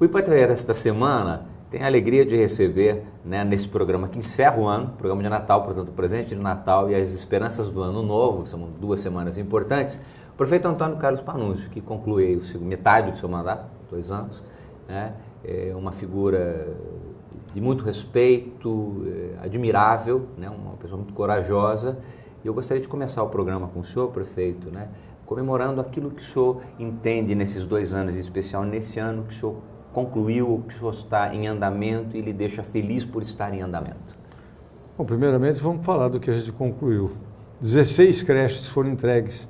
O Ipateraí esta semana tem a alegria de receber, né, nesse programa que encerra o ano, programa de Natal, portanto, o presente de Natal e as esperanças do ano novo, são 2 semanas importantes, o prefeito Antônio Carlos Pannunzio, que conclui metade do seu mandato, 2 anos, né, é uma figura de muito respeito, admirável, né, uma pessoa muito corajosa, e eu gostaria de começar o programa com o senhor, prefeito, né, comemorando aquilo que o senhor entende nesses 2 anos, em especial nesse ano que o senhor concluiu, o que o senhor está em andamento e lhe deixa feliz por estar em andamento. Bom, primeiramente vamos falar do que a gente concluiu. 16 creches foram entregues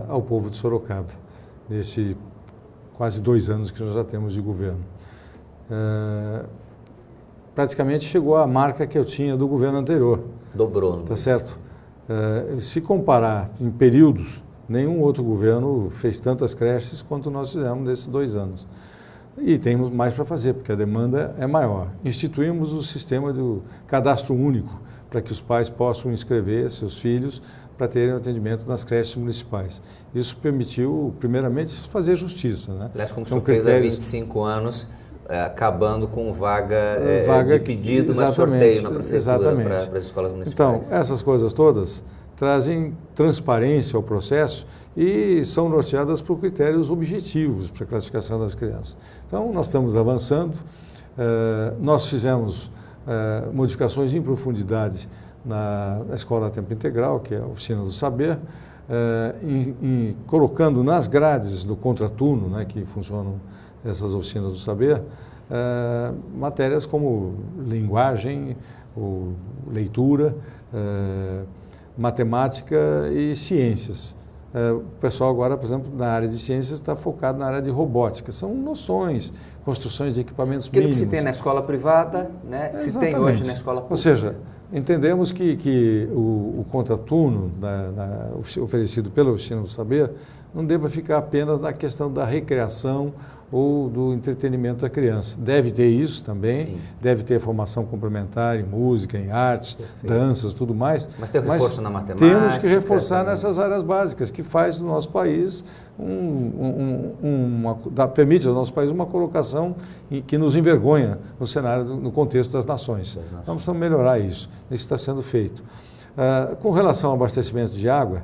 ao povo de Sorocaba, nesse quase 2 anos que nós já temos de governo. Praticamente chegou à marca que eu tinha do governo anterior. Dobrou. Tá certo? Se comparar em períodos, nenhum outro governo fez tantas creches quanto nós fizemos nesses 2 anos. E temos mais para fazer, porque a demanda é maior. Instituímos o sistema do cadastro único, para que os pais possam inscrever seus filhos para terem atendimento nas creches municipais. Isso permitiu, primeiramente, fazer justiça, né? Aliás, como o senhor fez há 25 anos, acabando com vaga de pedido, mas sorteio na prefeitura para as escolas municipais. Então, essas coisas todas trazem transparência ao processo e são norteadas por critérios objetivos para a classificação das crianças. Então, nós estamos avançando, nós fizemos modificações em profundidade na escola a tempo integral, que é a Oficina do Saber, colocando nas grades do contraturno, né, que funcionam essas oficinas do saber, matérias como linguagem, leitura, matemática e ciências. O pessoal agora, por exemplo, na área de ciências está focado na área de robótica. São noções, construções de equipamentos mínimos. Aquilo que se tem na escola privada, né, se tem hoje na escola pública. Ou seja, entendemos que o contraturno oferecido pela Oficina do Saber não deva ficar apenas na questão da recreação ou do entretenimento da criança. Deve ter isso também, sim. Deve ter formação complementar em música, em artes, perfeito. Danças, tudo mais. Mas tem reforço na matemática? Temos que reforçar também nessas áreas básicas, que faz do nosso país, permite ao nosso país uma colocação que nos envergonha no cenário, no contexto das nações. Então, precisamos melhorar isso. Isso está sendo feito. Com relação ao abastecimento de água,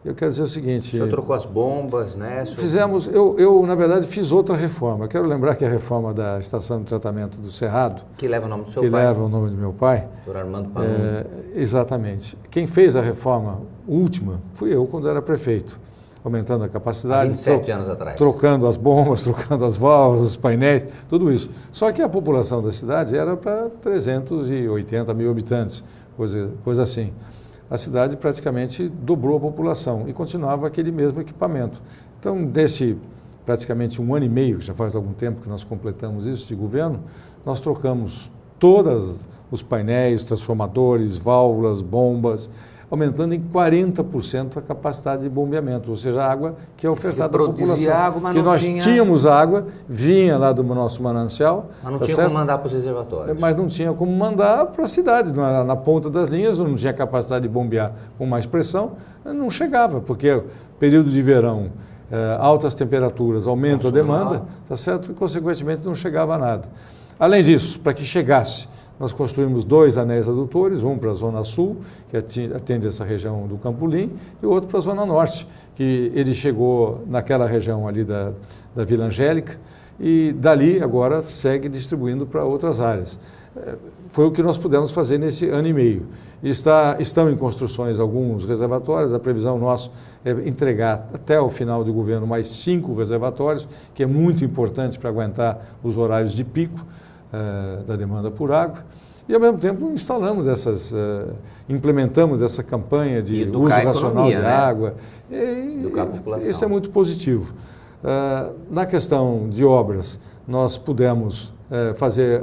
eu quero dizer o seguinte... O senhor trocou as bombas, né? Fizemos, eu, na verdade, fiz outra reforma. Quero lembrar que a reforma da estação de tratamento do Cerrado... Que leva o nome do seu pai. Que leva o nome do meu pai. Dr. Armando Pannunzio. Exatamente. Quem fez a reforma última fui eu, quando era prefeito. Aumentando a capacidade... Há 27 anos atrás. Trocando as bombas, trocando as válvulas, os painéis, tudo isso. Só que a população da cidade era para 380 mil habitantes, coisa assim. A cidade praticamente dobrou a população e continuava aquele mesmo equipamento. Então, desse praticamente 1 ano e meio, que já faz algum tempo que nós completamos isso de governo, nós trocamos todos os painéis, transformadores, válvulas, bombas, aumentando em 40% a capacidade de bombeamento, ou seja, a água que é ofertada à população. Água, mas que nós tínhamos água, vinha lá do nosso manancial. Mas não tinha como mandar para os reservatórios. Mas não tinha como mandar para a cidade, na ponta das linhas, não tinha capacidade de bombear com mais pressão, não chegava, porque período de verão, altas temperaturas, aumenta a demanda, tá certo? E, consequentemente, não chegava a nada. Além disso, para que chegasse, nós construímos 2 anéis adutores, um para a Zona Sul, que atende essa região do Campolim, e o outro para a Zona Norte, que ele chegou naquela região ali da Vila Angélica, e dali agora segue distribuindo para outras áreas. Foi o que nós pudemos fazer nesse 1 ano e meio. Estão em construções alguns reservatórios, a previsão nossa é entregar até o final do governo mais 5 reservatórios, que é muito importante para aguentar os horários de pico da demanda por água, e ao mesmo tempo implementamos essa campanha de uso racional de água. Educar a população. Isso é muito positivo. Na questão de obras, nós pudemos fazer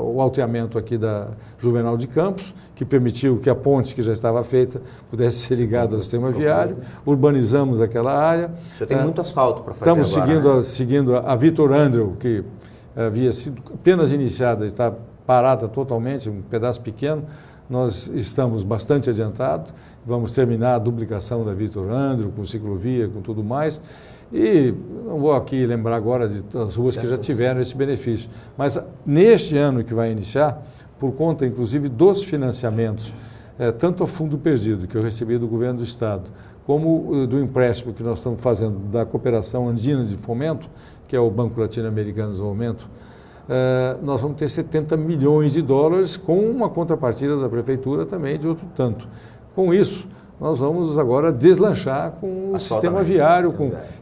o alteamento aqui da Juvenal de Campos, que permitiu que a ponte que já estava feita pudesse ser ligada ao sistema viário, urbanizamos aquela área. O senhor tem muito asfalto para fazer agora. Estamos seguindo a Vitor Andreu, que havia sido apenas iniciada, está parada totalmente, um pedaço pequeno. Nós estamos bastante adiantados, vamos terminar a duplicação da Vitor Andreu, com ciclovia, com tudo mais. E não vou aqui lembrar agora das ruas que já tiveram esse benefício. Mas neste ano que vai iniciar, por conta inclusive dos financiamentos, tanto ao fundo perdido que eu recebi do governo do Estado, como do empréstimo que nós estamos fazendo da Cooperação Andina de Fomento, que é o Banco Latino-Americano de Desenvolvimento, nós vamos ter 70 milhões de dólares com uma contrapartida da Prefeitura também de outro tanto. Com isso, nós vamos agora deslanchar com o sistema viário.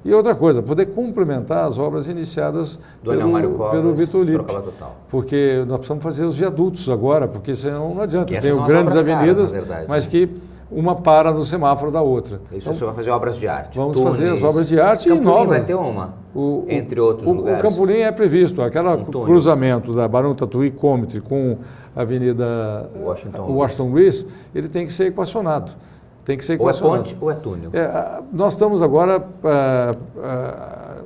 E outra coisa, poder complementar as obras iniciadas pelo Vitor Lippe. Porque nós precisamos fazer os viadutos agora, porque senão não adianta. Tem grandes avenidas, mas que uma para no semáforo da outra. Isso então, você vai fazer obras de arte. Vamos fazer as obras de arte e novas. Vai ter uma, entre outros lugares. O Campolim é previsto, aquele cruzamento da Barão Tatuí Comity com a Avenida Washington Luiz, ele tem que ser equacionado. Tem que ser equacionado. Ou é ponte ou é túnel. Nós estamos agora,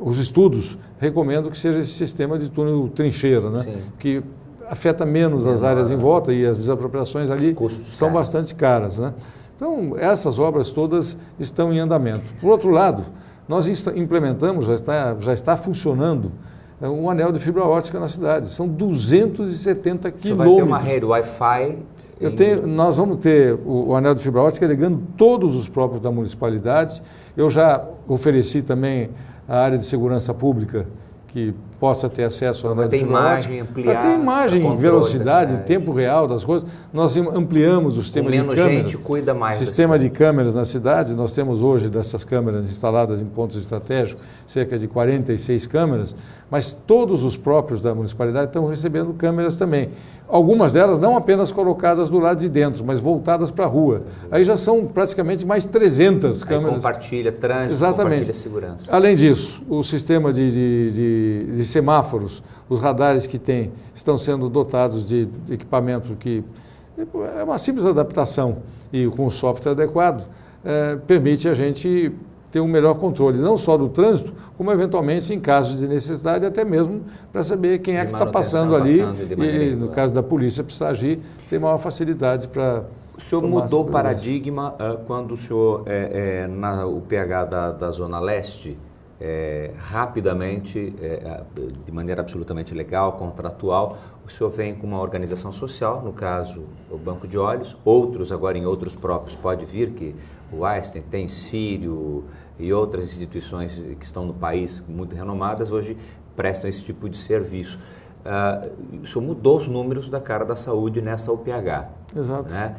os estudos recomendam que seja esse sistema de túnel trincheira, né? Que afeta menos as áreas em volta e as desapropriações ali são bastante caras, né? Então, essas obras todas estão em andamento. Por outro lado, nós implementamos, já está funcionando, um anel de fibra ótica na cidade. São 270 quilômetros. Você vai ter uma rede Wi-Fi? Nós vamos ter o anel de fibra ótica ligando todos os próprios da municipalidade. Eu já ofereci também a área de segurança pública que possa ter acesso ao anel de fibra ótica. Ampliar, ter imagem, velocidade, tempo real das coisas. Nós ampliamos o sistema de câmeras. Menos gente cuida mais. Sistema de câmeras na cidade. Nós temos hoje dessas câmeras instaladas em pontos estratégicos, cerca de 46 câmeras, mas todos os próprios da municipalidade estão recebendo câmeras também. Algumas delas não apenas colocadas do lado de dentro, mas voltadas para a rua. Aí já são praticamente mais 300 câmeras. Aí compartilha trânsito, compartilha segurança. Além disso, o sistema de semáforos, os radares que tem, estão sendo dotados de equipamento que é uma simples adaptação e com o software adequado, permite a gente ter um melhor controle, não só do trânsito, como eventualmente em casos de necessidade, até mesmo para saber quem é que está passando ali e no caso da polícia precisar agir, tem maior facilidade para... O senhor mudou o paradigma quando o senhor, o PH da Zona Leste, rapidamente, de maneira absolutamente legal, contratual, o senhor vem com uma organização social, no caso o Banco de Olhos, outros agora em outros próprios pode vir, que o Einstein tem Sírio e outras instituições que estão no país muito renomadas, hoje prestam esse tipo de serviço. O senhor mudou os números da cara da saúde nessa UPH. Exato. Né?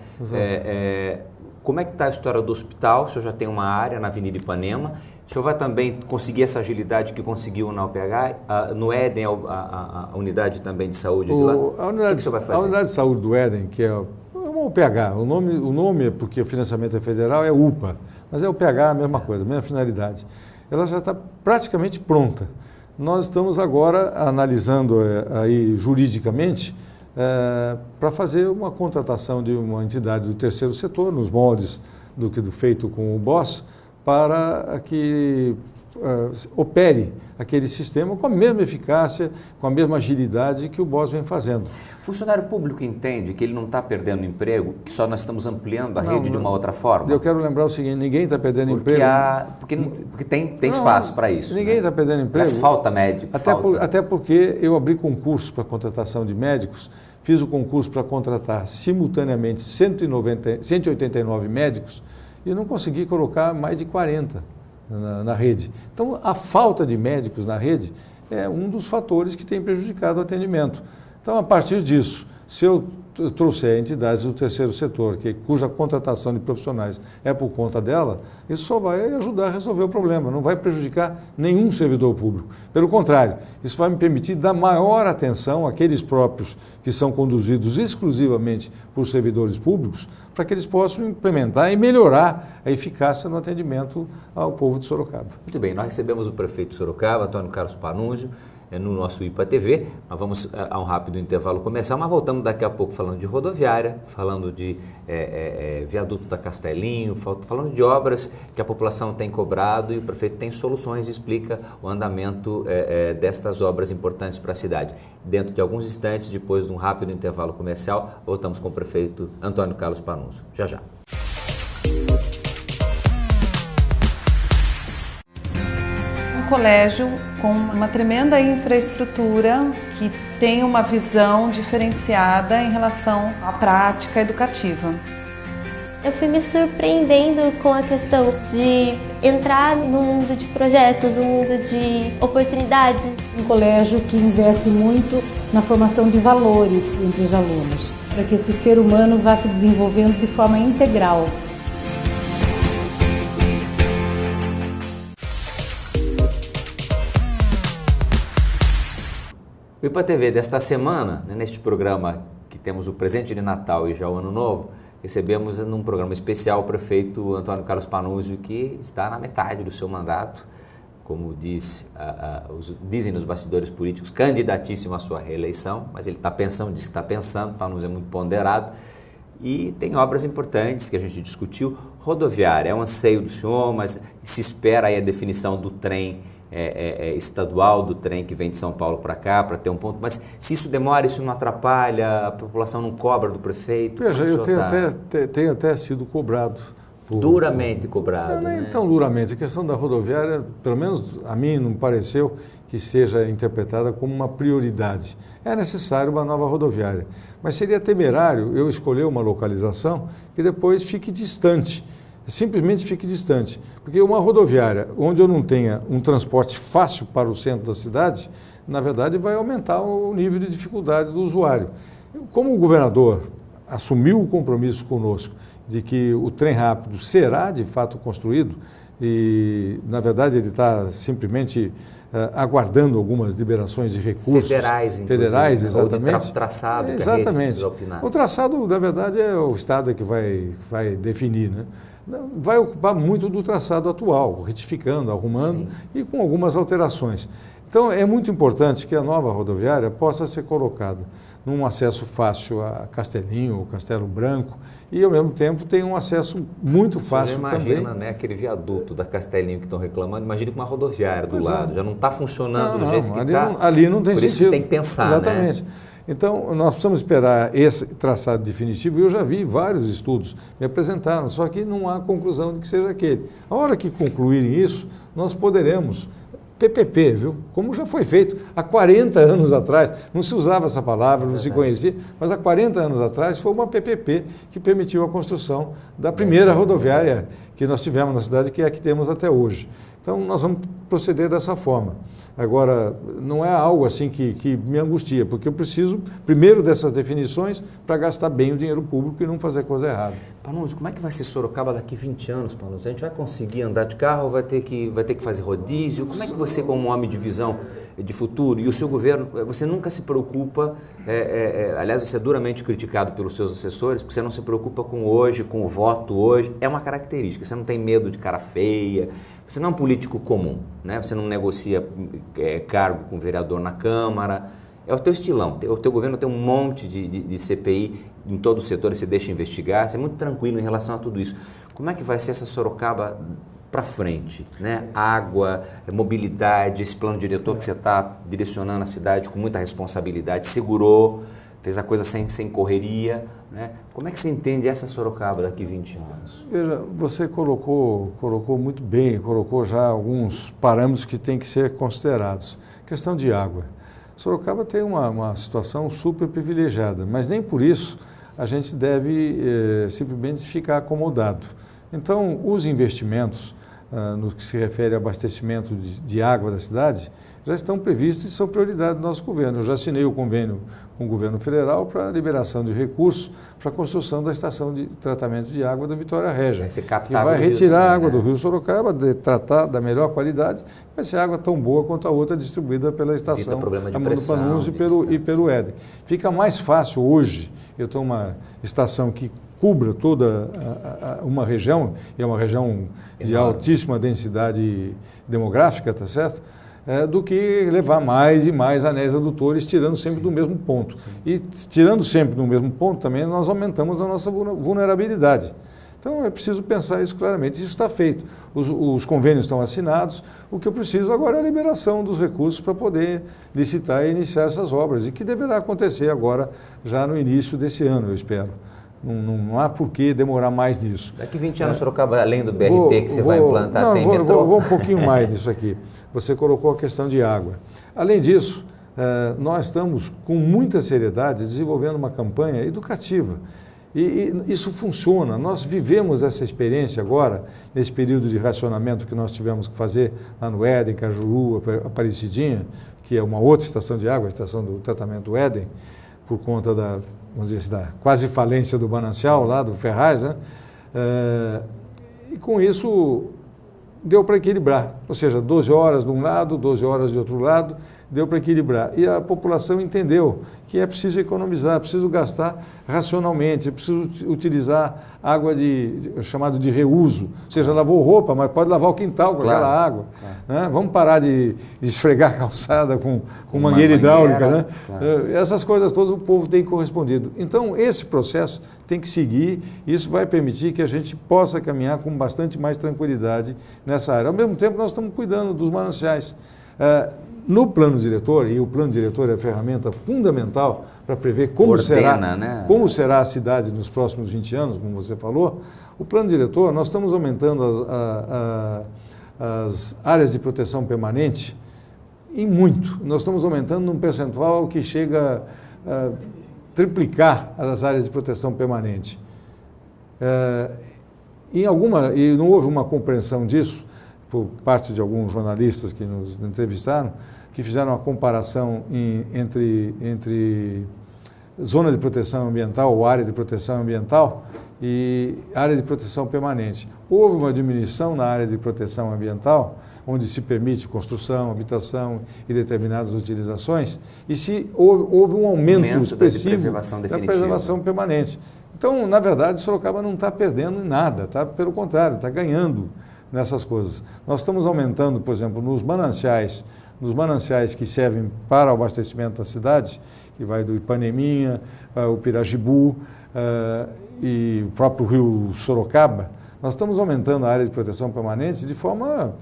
Como é que está a história do hospital? O senhor já tem uma área na Avenida Ipanema. O senhor vai também conseguir essa agilidade que conseguiu na UPH? No Éden, a unidade também de saúde de lá? O que você vai fazer? A unidade de saúde do Éden, que é uma UPH, o nome é porque o financiamento é federal, é UPA, mas é UPH a mesma coisa, a mesma finalidade. Ela já está praticamente pronta. Nós estamos agora analisando aí juridicamente para fazer uma contratação de uma entidade do terceiro setor, nos moldes do feito com o BOSS, para que opere aquele sistema com a mesma eficácia, com a mesma agilidade que o BOSS vem fazendo. O funcionário público entende que ele não está perdendo emprego, que só nós estamos ampliando a rede de uma outra forma? Eu quero lembrar o seguinte, ninguém está perdendo emprego. Porque tem espaço para isso. Ninguém está perdendo emprego. Mas falta médico. Até porque eu abri concurso para contratação de médicos, fiz o concurso para contratar simultaneamente 189 médicos e não consegui colocar mais de 40 na rede. Então, a falta de médicos na rede é um dos fatores que tem prejudicado o atendimento. Então, a partir disso, se eu trouxer entidades do terceiro setor, cuja contratação de profissionais é por conta dela, isso só vai ajudar a resolver o problema, não vai prejudicar nenhum servidor público. Pelo contrário, isso vai me permitir dar maior atenção àqueles próprios que são conduzidos exclusivamente por servidores públicos, para que eles possam implementar e melhorar a eficácia no atendimento ao povo de Sorocaba. Muito bem, nós recebemos o prefeito de Sorocaba, Antônio Carlos Panunzio, no nosso IPA TV. Nós vamos a um rápido intervalo comercial, mas voltamos daqui a pouco falando de rodoviária, falando de viaduto da Castelinho, falando de obras que a população tem cobrado e o prefeito tem soluções e explica o andamento destas obras importantes para a cidade. Dentro de alguns instantes, depois de um rápido intervalo comercial, voltamos com o prefeito Antônio Carlos Panunzio. Já já. colégio com uma tremenda infraestrutura que tem uma visão diferenciada em relação à prática educativa. Eu fui me surpreendendo com a questão de entrar no mundo de projetos, no mundo de oportunidades. Um colégio que investe muito na formação de valores entre os alunos, para que esse ser humano vá se desenvolvendo de forma integral. O IPA TV desta semana, neste programa que temos o presente de Natal e já o Ano Novo, recebemos num programa especial o prefeito Antônio Carlos Pannunzio, que está na metade do seu mandato, como dizem nos bastidores políticos, candidatíssimo à sua reeleição, mas ele está pensando, diz que está pensando, Pannunzio é muito ponderado, e tem obras importantes que a gente discutiu. Rodoviária é um anseio do senhor, mas se espera aí a definição do trem estadual, do trem que vem de São Paulo para cá, para ter um ponto, mas se isso demora, isso não atrapalha, a população não cobra do prefeito? Veja, eu tenho até sido cobrado. Duramente cobrado, não é né? tão duramente. A questão da rodoviária, pelo menos a mim não me pareceu que seja interpretada como uma prioridade. É necessário uma nova rodoviária, mas seria temerário eu escolher uma localização que depois fique distante. Simplesmente fique distante, porque uma rodoviária onde eu não tenha um transporte fácil para o centro da cidade, na verdade vai aumentar o nível de dificuldade do usuário. Como o governador assumiu o compromisso conosco de que o trem rápido será de fato construído e, na verdade, ele está simplesmente aguardando algumas liberações de recursos. Federais, exatamente. Ou de traçado, exatamente. O traçado, na verdade, é o Estado que vai definir, né? Vai ocupar muito do traçado atual, retificando, arrumando. Sim. E com algumas alterações. Então, é muito importante que a nova rodoviária possa ser colocada num acesso fácil a Castelinho, ou Castelo Branco, e, ao mesmo tempo, tem um acesso muito fácil também. Você imagina, né, aquele viaduto da Castelinho que estão reclamando, imagine com uma rodoviária do lado, já não está funcionando do jeito que está. Ali não tem sentido. Por isso que tem que pensar, exatamente. Né? Então, nós precisamos esperar esse traçado definitivo. Eu já vi vários estudos, me apresentaram, só que não há conclusão de que seja aquele. A hora que concluírem isso, nós poderemos, PPP, viu? Como já foi feito há 40 anos atrás, não se usava essa palavra, não se conhecia, mas há 40 anos atrás foi uma PPP que permitiu a construção da primeira rodoviária que nós tivemos na cidade, que é a que temos até hoje. Então, nós vamos proceder dessa forma. Agora, não é algo assim que me angustia, porque eu preciso, primeiro, dessas definições para gastar bem o dinheiro público e não fazer coisa errada. Pannunzio, como é que vai ser Sorocaba daqui 20 anos, Pannunzio? A gente vai conseguir andar de carro ou vai ter que fazer rodízio? Como é que você, como homem de visão de futuro, e o seu governo, você nunca se preocupa, aliás, você é duramente criticado pelos seus assessores, porque você não se preocupa com hoje, com o voto hoje, é uma característica, você não tem medo de cara feia, você não é um político comum, né? Você não negocia cargo com vereador na Câmara, é o teu estilão, o teu governo tem um monte de CPI em todos os setores, você deixa investigar, você é muito tranquilo em relação a tudo isso. Como é que vai ser essa Sorocaba para frente, né? Água, mobilidade, esse plano diretor que você está direcionando a cidade com muita responsabilidade, segurou, fez a coisa sem correria, né? Como é que você entende essa Sorocaba daqui 20 anos? Veja, você colocou muito bem, colocou já alguns parâmetros que têm que ser considerados. Questão de água. Sorocaba tem uma situação super privilegiada, mas nem por isso a gente deve simplesmente ficar acomodado. Então, os investimentos no que se refere ao abastecimento de água da cidade já estão previstos e são prioridade do nosso governo. Eu já assinei o convênio com o governo federal para a liberação de recursos para a construção da estação de tratamento de água da Vitória Régia, que vai retirar a água do Rio Sorocaba, tratar da melhor qualidade, vai ser água tão boa quanto a outra distribuída pela estação Armando Pannunzio e pelo Éden. Fica mais fácil hoje eu ter uma estação que cubra toda uma região, e é uma região de altíssima densidade demográfica, tá certo? Do que levar mais e mais anéis adutores, tirando sempre do mesmo ponto. E tirando sempre do mesmo ponto também, nós aumentamos a nossa vulnerabilidade. Então, é preciso pensar isso claramente. Isso está feito. Os convênios estão assinados. O que eu preciso agora é a liberação dos recursos para poder licitar e iniciar essas obras, e que deverá acontecer agora, já no início desse ano, eu espero. Não há por que demorar mais nisso. Daqui 20 anos, Sorocaba, além do BRT que você vai implantar, tem metrô? Vou um pouquinho mais disso aqui. Você colocou a questão de água. Além disso, nós estamos com muita seriedade desenvolvendo uma campanha educativa. E isso funciona. Nós vivemos essa experiência agora, nesse período de racionamento que nós tivemos que fazer lá no Éden, Cajuru, Aparecidinha, que é uma outra estação de água, a estação do tratamento Éden, por conta da, vamos dizer assim, da quase falência do manancial lá, do Ferraz, né? E com isso deu para equilibrar, ou seja, 12 horas de um lado, 12 horas de outro lado, deu para equilibrar. E a população entendeu que é preciso economizar, é preciso gastar racionalmente, é preciso utilizar água chamado de reuso, ou seja, lavou roupa, mas pode lavar o quintal com aquela água. Né? Vamos parar de esfregar a calçada com mangueira hidráulica. Né? Essas coisas todas o povo tem correspondido. Então, esse processo tem que seguir, e isso vai permitir que a gente possa caminhar com bastante mais tranquilidade nessa área. Ao mesmo tempo, nós estamos cuidando dos mananciais. No plano diretor, e o plano diretor é a ferramenta fundamental para prever como será a cidade nos próximos 20 anos, como você falou, o plano diretor, nós estamos aumentando as áreas de proteção permanente em muito. Nós estamos aumentando num percentual que chega a triplicar as áreas de proteção permanente. E não houve uma compreensão disso por parte de alguns jornalistas que nos entrevistaram, que fizeram uma comparação entre zona de proteção ambiental ou área de proteção ambiental e área de proteção permanente. Houve uma diminuição na área de proteção ambiental, onde se permite construção, habitação e determinadas utilizações, e houve um aumento expressivo da preservação permanente. Então, na verdade, Sorocaba não está perdendo em nada, tá? Pelo contrário, está ganhando nessas coisas. Nós estamos aumentando, por exemplo, nos mananciais que servem para o abastecimento da cidade, que vai do Ipaneminha, o Pirajibu e o próprio rio Sorocaba, nós estamos aumentando a área de proteção permanente de forma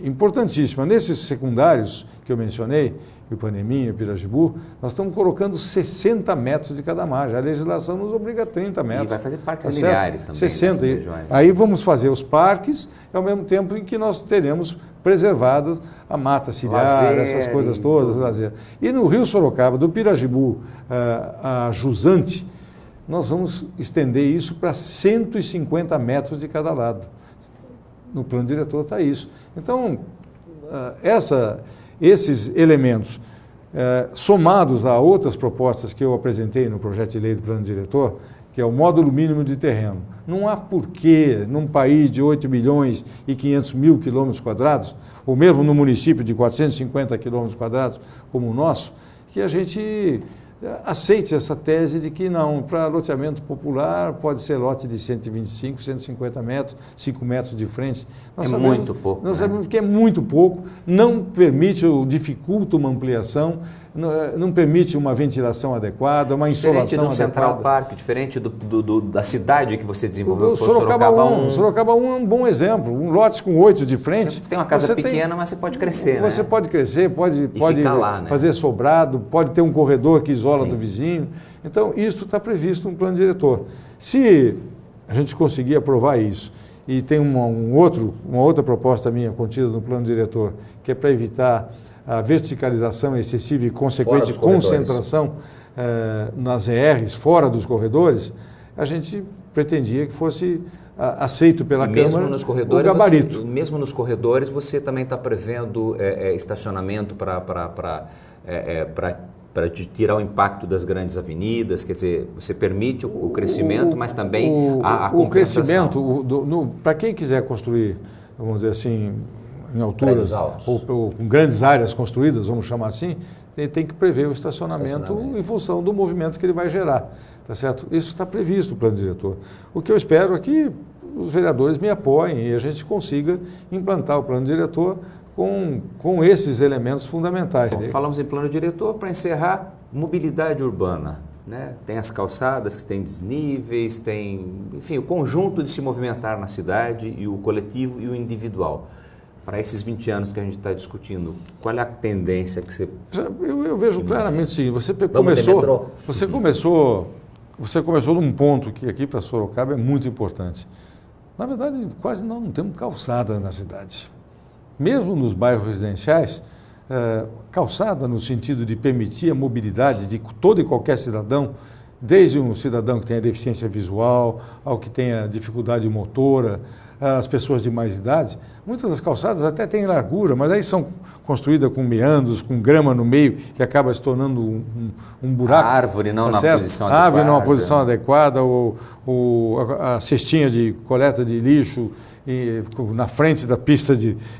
importantíssima. Nesses secundários que eu mencionei, o Ipaneminha, o Pirajibu, nós estamos colocando 60 metros de cada margem. A legislação nos obriga a 30 metros. E vai fazer parques lineares também. 60. Aí vamos fazer os parques, ao mesmo tempo em que nós teremos preservadas a mata ciliar, essas coisas todas, lazer. E no rio Sorocaba, do Pirajibu a Jusante, nós vamos estender isso para 150 metros de cada lado. No plano diretor está isso. Então, esses elementos, somados a outras propostas que eu apresentei no projeto de lei do plano diretor, que é o módulo mínimo de terreno, não há porquê, num país de 8 milhões e 500 mil quilômetros quadrados, ou mesmo no município de 450 quilômetros quadrados, como o nosso, que a gente aceite essa tese de que não, para loteamento popular pode ser lote de 125, 150 metros, 5 metros de frente. Nós sabemos, muito pouco. Nós sabemos que é muito pouco, não permite ou dificulta uma ampliação, não permite uma ventilação adequada, uma insolação adequada. Diferente do Central Park, diferente da cidade que você desenvolveu, que foi Sorocaba 1. Sorocaba 1 é um bom exemplo, um lote com 8 de frente. Você tem uma casa pequena, mas você pode crescer, Você pode crescer, pode lá, né? fazer sobrado, pode ter um corredor que isola do vizinho. Então, isso está previsto no plano diretor. Se a gente conseguir aprovar isso, e tem uma outra proposta minha contida no plano diretor, que é para evitar a verticalização excessiva e consequente concentração nas ERs, fora dos corredores, a gente pretendia que fosse aceito pela Câmara o gabarito. Mesmo nos corredores, você também está prevendo estacionamento para tirar o impacto das grandes avenidas, quer dizer, você permite o crescimento, mas também a compensação. O crescimento, para quem quiser construir, vamos dizer assim, em alturas ou com grandes áreas construídas, vamos chamar assim, tem que prever o estacionamento em função do movimento que ele vai gerar, tá certo? Isso está previsto no plano diretor. O que eu espero é que os vereadores me apoiem e a gente consiga implantar o plano diretor com esses elementos fundamentais. Bom, falamos em plano diretor, para encerrar, mobilidade urbana. Né? Tem as calçadas que têm desníveis, enfim, o conjunto de se movimentar na cidade, e o coletivo e o individual. Para esses 20 anos que a gente está discutindo, qual é a tendência que você... Eu vejo claramente o seguinte, você começou você começou num ponto que aqui para Sorocaba é muito importante. Na verdade, quase não temos calçada na cidade. Mesmo nos bairros residenciais, calçada no sentido de permitir a mobilidade de todo e qualquer cidadão, desde um cidadão que tenha deficiência visual, ao que tenha dificuldade motora, as pessoas de mais idade. Muitas das calçadas até têm largura, mas aí são construídas com meandros, com grama no meio, que acaba se tornando um buraco. A árvore não na posição adequada. A árvore não na adequada. posição adequada, a cestinha de coleta de lixo na frente da pista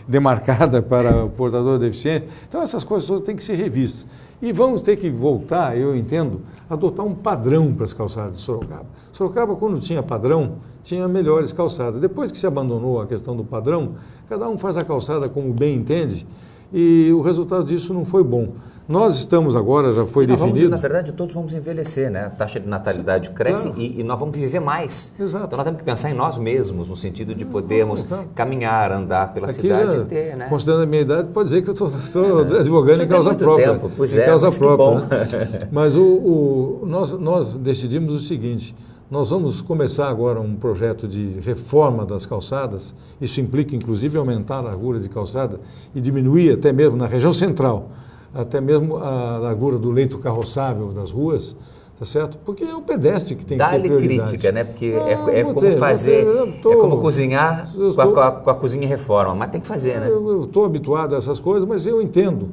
demarcada para o portador de deficiência. Então essas coisas todas têm que ser revistas. E vamos ter que voltar, eu entendo, a adotar um padrão para as calçadas de Sorocaba. Sorocaba, quando tinha padrão, tinha melhores calçadas. Depois que se abandonou a questão do padrão, cada um faz a calçada como bem entende, e o resultado disso não foi bom. Nós estamos agora, já foi definido... Na verdade, todos vamos envelhecer, né? A taxa de natalidade cresce, claro. e nós vamos viver mais. Exato. Então nós temos que pensar em nós mesmos, no sentido de podermos caminhar, andar pela cidade e ter, né? Considerando a minha idade, pode dizer que eu estou advogando em causa própria. Tempo. Pois em causa própria. Né? Mas nós decidimos o seguinte: nós vamos começar agora um projeto de reforma das calçadas. Isso implica, inclusive, aumentar a largura de calçada e diminuir até mesmo na região central, até mesmo a largura do leito carroçável das ruas, tá certo? Porque é o pedestre que tem que ter prioridade. Dá-lhe crítica, né? Porque é como cozinhar com a cozinha em reforma, mas tem que fazer, né? Eu estou habituado a essas coisas, mas eu entendo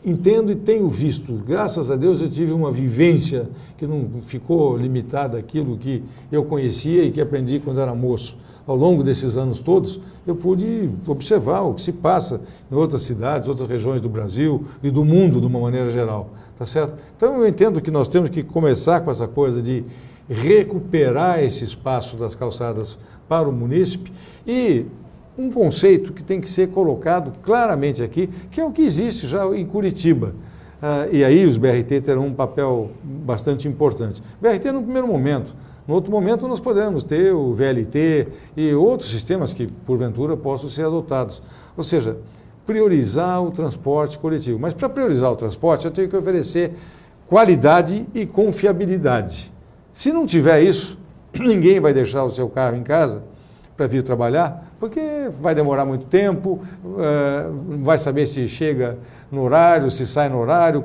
e tenho visto. Graças a Deus eu tive uma vivência que não ficou limitada àquilo que eu conhecia e que aprendi quando era moço. Ao longo desses anos todos, eu pude observar o que se passa em outras cidades, outras regiões do Brasil e do mundo de uma maneira geral, tá certo? Então eu entendo que nós temos que começar com essa coisa de recuperar esse espaço das calçadas para o munícipe e um conceito que tem que ser colocado claramente aqui, que é o que existe já em Curitiba. E aí os BRT terão um papel bastante importante. BRT no primeiro momento. No outro momento, nós podemos ter o VLT e outros sistemas que, porventura, possam ser adotados. Ou seja, priorizar o transporte coletivo. Mas, para priorizar o transporte, eu tenho que oferecer qualidade e confiabilidade. Se não tiver isso, ninguém vai deixar o seu carro em casa para vir trabalhar, porque vai demorar muito tempo, não vai saber se chega no horário, se sai no horário,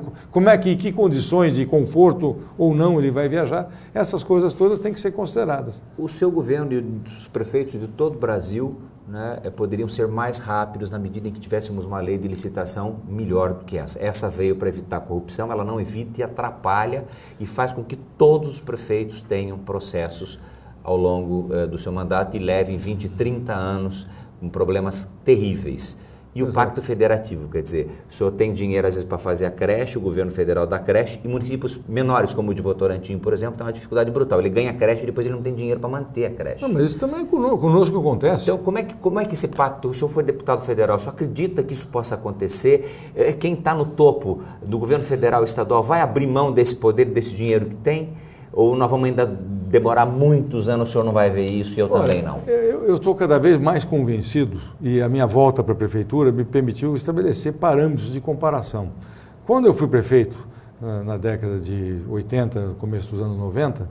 que condições de conforto ou não ele vai viajar. Essas coisas todas têm que ser consideradas. O seu governo e os prefeitos de todo o Brasil, né, poderiam ser mais rápidos na medida em que tivéssemos uma lei de licitação melhor do que essa. Essa veio para evitar a corrupção, ela não evita e atrapalha e faz com que todos os prefeitos tenham processos ao longo do seu mandato e levem 20, 30 anos com problemas terríveis. E o Pacto Federativo, quer dizer, o senhor tem dinheiro às vezes para fazer a creche, o governo federal dá creche, e municípios menores, como o de Votorantim, por exemplo, tem uma dificuldade brutal. Ele ganha a creche e depois ele não tem dinheiro para manter a creche. Não, mas isso também conosco acontece. Então, como é que esse pacto, o senhor foi deputado federal, o senhor acredita que isso possa acontecer? Quem está no topo do governo federal e estadual vai abrir mão desse poder, desse dinheiro que tem? Ou nós vamos ainda demorar muitos anos, o senhor não vai ver isso e eu também não? Eu estou cada vez mais convencido, e a minha volta para a prefeitura me permitiu estabelecer parâmetros de comparação. Quando eu fui prefeito, na década de 80, no começo dos anos 90,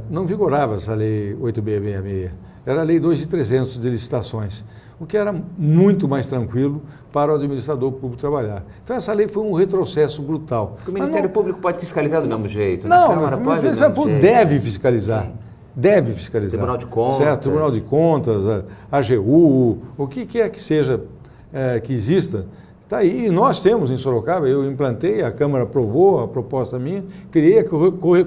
não vigorava essa lei 8666. Era a lei 2.300 de licitações, o que era muito mais tranquilo para o administrador público trabalhar. Então essa lei foi um retrocesso brutal. Porque o Ministério Público pode fiscalizar do mesmo jeito, não, na Câmara pode? O Ministério Público deve fiscalizar. Sim. Deve fiscalizar. Tribunal de Contas. Certo, Tribunal de Contas, a AGU, o que quer que seja que exista. Está aí. E nós temos em Sorocaba, eu implantei, a Câmara aprovou a proposta minha, criei a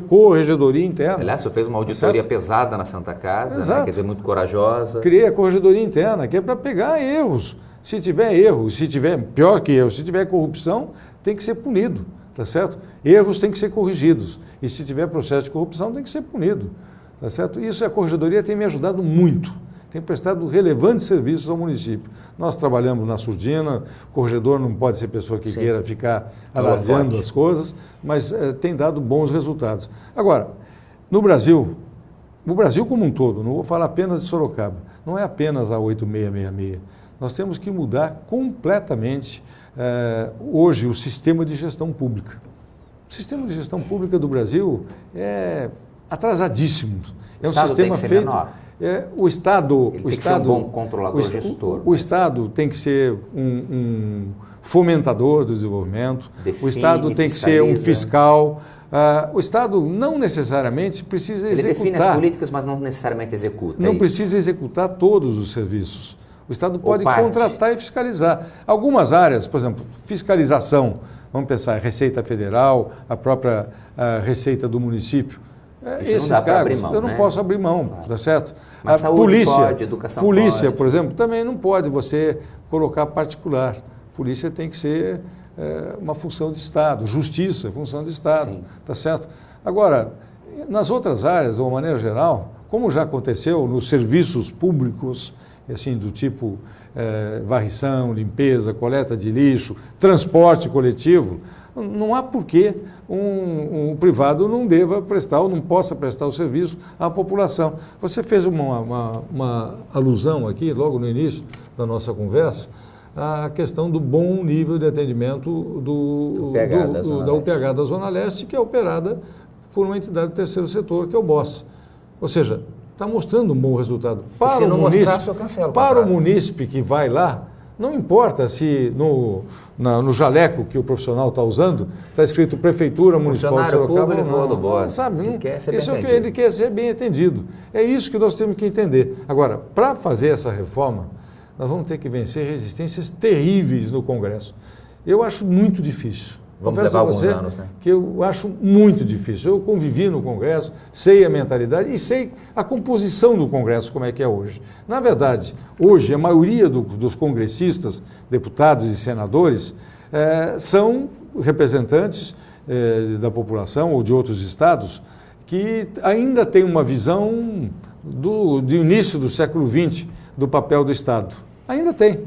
corregedoria interna. Aliás, o senhor fez uma auditoria pesada na Santa Casa, né? Quer dizer, muito corajosa. Criei a corregedoria interna, que é para pegar erros. Se tiver erro, se tiver, pior que erro, se tiver corrupção, tem que ser punido, tá certo? Erros têm que ser corrigidos. E se tiver processo de corrupção, tem que ser punido, tá certo? Isso a corregedoria tem me ajudado muito. Tem prestado relevantes serviços ao município. Nós trabalhamos na surdina, o corregedor não pode ser pessoa que queira ficar alardeando as coisas, mas tem dado bons resultados. Agora, no Brasil como um todo, não vou falar apenas de Sorocaba, não é apenas a 8666. Nós temos que mudar completamente hoje o sistema de gestão pública. O sistema de gestão pública do Brasil é atrasadíssimo. É um Estado sistema tem que ser feito. menor. O Estado. Ele tem que ser um bom controlador, gestor. O Estado tem que ser um fomentador do desenvolvimento. Define, o Estado tem que ser um fiscaliza. fiscal. O Estado não necessariamente precisa executar. Ele define as políticas, mas não necessariamente executa. Não isso. precisa executar todos os serviços. O Estado pode parte. contratar e fiscalizar. Algumas áreas, por exemplo, fiscalização, vamos pensar, Receita Federal, a própria Receita do município. Isso Esses não dá para cargos, abrir mão, eu não né? posso abrir mão, tá certo? Mas A saúde pode, educação polícia, pode. por exemplo, também não pode você colocar particular. Polícia tem que ser uma função de Estado, justiça, função de Estado, Sim. tá certo? Agora, nas outras áreas, de uma maneira geral, como já aconteceu nos serviços públicos, assim, do tipo varrição, limpeza, coleta de lixo, transporte coletivo, não há por que um privado não deva prestar ou não possa prestar o serviço à população. Você fez uma alusão aqui, logo no início da nossa conversa, à questão do bom nível de atendimento da UPH da Zona Leste, que é operada por uma entidade do terceiro setor, que é o BOSS. Ou seja, está mostrando um bom resultado. E se não mostrar, só cancela o para o contrato. munícipe que vai lá, não importa se no jaleco que o profissional está usando está escrito Prefeitura Municipal de Funcionário Sorocaba. público ou do BOSS. Sabe, Ele quer ser bem isso é o que atendido. ele quer ser bem atendido. É isso que nós temos que entender. Agora, para fazer essa reforma, nós vamos ter que vencer resistências terríveis no Congresso. Eu acho muito difícil. Vamos Confesso levar a alguns você anos, né? que eu acho muito difícil. Eu convivi no Congresso, sei a mentalidade e sei a composição do Congresso, como é que é hoje. Na verdade, hoje, a maioria dos congressistas, deputados e senadores, são representantes da população ou de outros estados que ainda têm uma visão do início do século XX do papel do Estado. Ainda tem.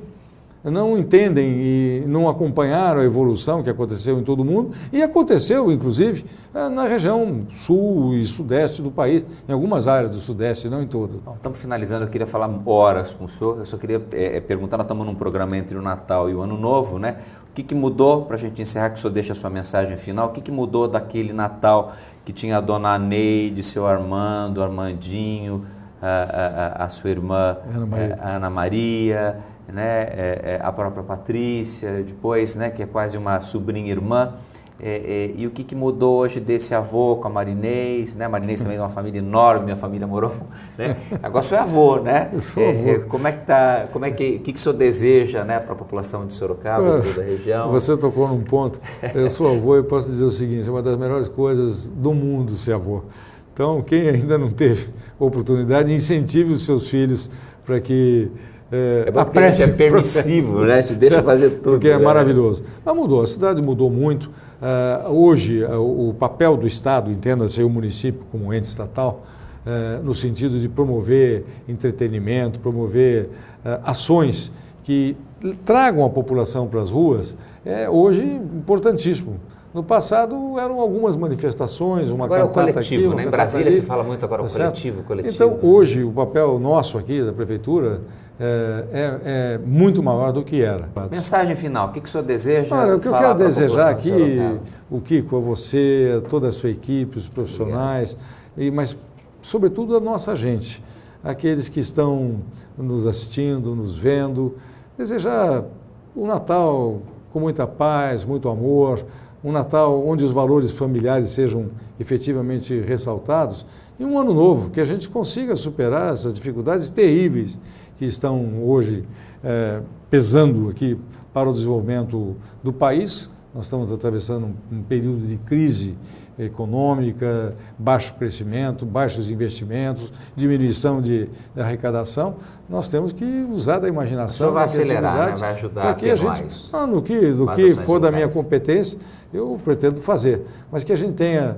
Não entendem e não acompanharam a evolução que aconteceu em todo o mundo e aconteceu, inclusive, na região sul e sudeste do país, em algumas áreas do sudeste, não em todas. Bom, estamos finalizando, eu queria falar horas com o senhor, eu só queria perguntar, nós estamos num programa entre o Natal e o Ano Novo, né? O que mudou, para a gente encerrar, que o senhor deixa a sua mensagem final, o que mudou daquele Natal que tinha a dona Neide, seu Armando, Armandinho, a sua irmã Ana Maria, né, a própria Patrícia, depois, né, que é quase uma sobrinha-irmã, e o que mudou hoje desse avô com a Marinês, né? A Marinês também é uma família enorme, minha família morou, né? Agora o senhor é avô, né? Eu sou avô. Como é que tá, o que o senhor deseja, né, para a população de Sorocaba, de toda a região? Você tocou num ponto, eu sou avô e posso dizer o seguinte, é uma das melhores coisas do mundo ser avô. Então, quem ainda não teve oportunidade, incentive os seus filhos para que é bom porque a gente é permissivo, né? Te deixa fazer tudo. Porque é né? maravilhoso. Mas mudou, a cidade mudou muito. Hoje, o papel do Estado, entenda-se o município como ente estatal, no sentido de promover entretenimento, promover ações que tragam a população para as ruas, é hoje importantíssimo. No passado eram algumas manifestações, uma agora cantata é o coletivo, aqui, né? Em cantata Brasília ali, se fala muito agora o coletivo. Então, hoje, o papel nosso aqui da Prefeitura é muito maior do que era. Mensagem final, o que o senhor deseja? Olha, o que eu falar quero para a desejar população de aqui, Sorocaba? o Kiko, a você, a toda a sua equipe, os profissionais, mas sobretudo a nossa gente, aqueles que estão nos assistindo, nos vendo, desejar um Natal com muita paz, muito amor, um Natal onde os valores familiares sejam efetivamente ressaltados e um ano novo, que a gente consiga superar essas dificuldades terríveis que estão hoje pesando aqui para o desenvolvimento do país. Nós estamos atravessando um período de crise econômica, baixo crescimento, baixos investimentos, diminuição de arrecadação. Nós temos que usar da imaginação, vai da acelerar, né? criatividade, Vai ajudar para a que ter a gente, mais no que for da minha competência, eu pretendo fazer. Mas que a gente tenha,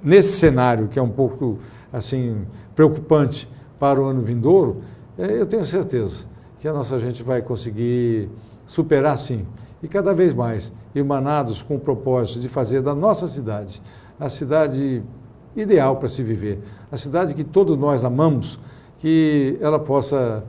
nesse cenário que é um pouco assim preocupante para o ano vindouro, eu tenho certeza que a nossa gente vai conseguir superar sim, e cada vez mais, emanados com o propósito de fazer da nossa cidade a cidade ideal para se viver, a cidade que todos nós amamos, que ela possa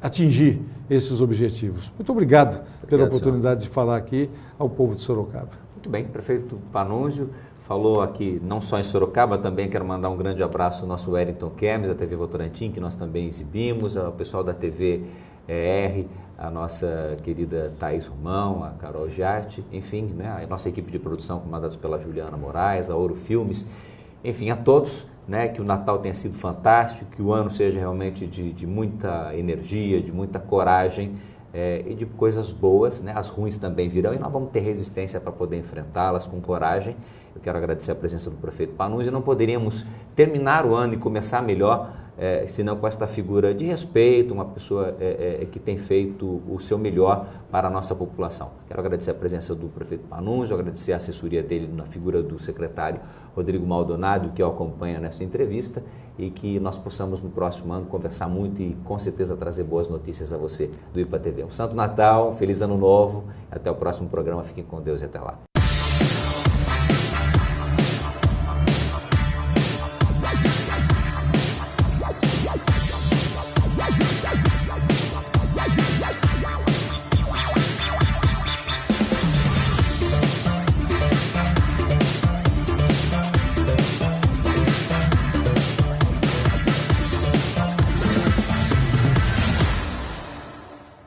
atingir esses objetivos. Muito obrigado pela oportunidade de falar aqui ao povo de Sorocaba. Muito bem, prefeito Pannunzio falou aqui não só em Sorocaba, também quero mandar um grande abraço ao nosso Wellington Kemes, da TV Votorantim, que nós também exibimos, ao pessoal da TV R, a nossa querida Thaís Romão, a Carol Giatti, enfim, né, a nossa equipe de produção comandada pela Juliana Moraes, a Ouro Filmes, enfim, a todos, né, que o Natal tenha sido fantástico, que o ano seja realmente de muita energia, de muita coragem, e de coisas boas, né? As ruins também virão e nós vamos ter resistência para poder enfrentá-las com coragem. Eu quero agradecer a presença do prefeito Pannunzio. Não poderíamos terminar o ano e começar melhor, senão com esta figura de respeito, uma pessoa que tem feito o seu melhor para a nossa população. Quero agradecer a presença do prefeito Pannunzio, agradecer a assessoria dele na figura do secretário Rodrigo Maldonado, que o acompanha nesta entrevista, e que nós possamos no próximo ano conversar muito e com certeza trazer boas notícias a você do IPA TV. Um Santo Natal, um Feliz Ano Novo, até o próximo programa, fiquem com Deus e até lá.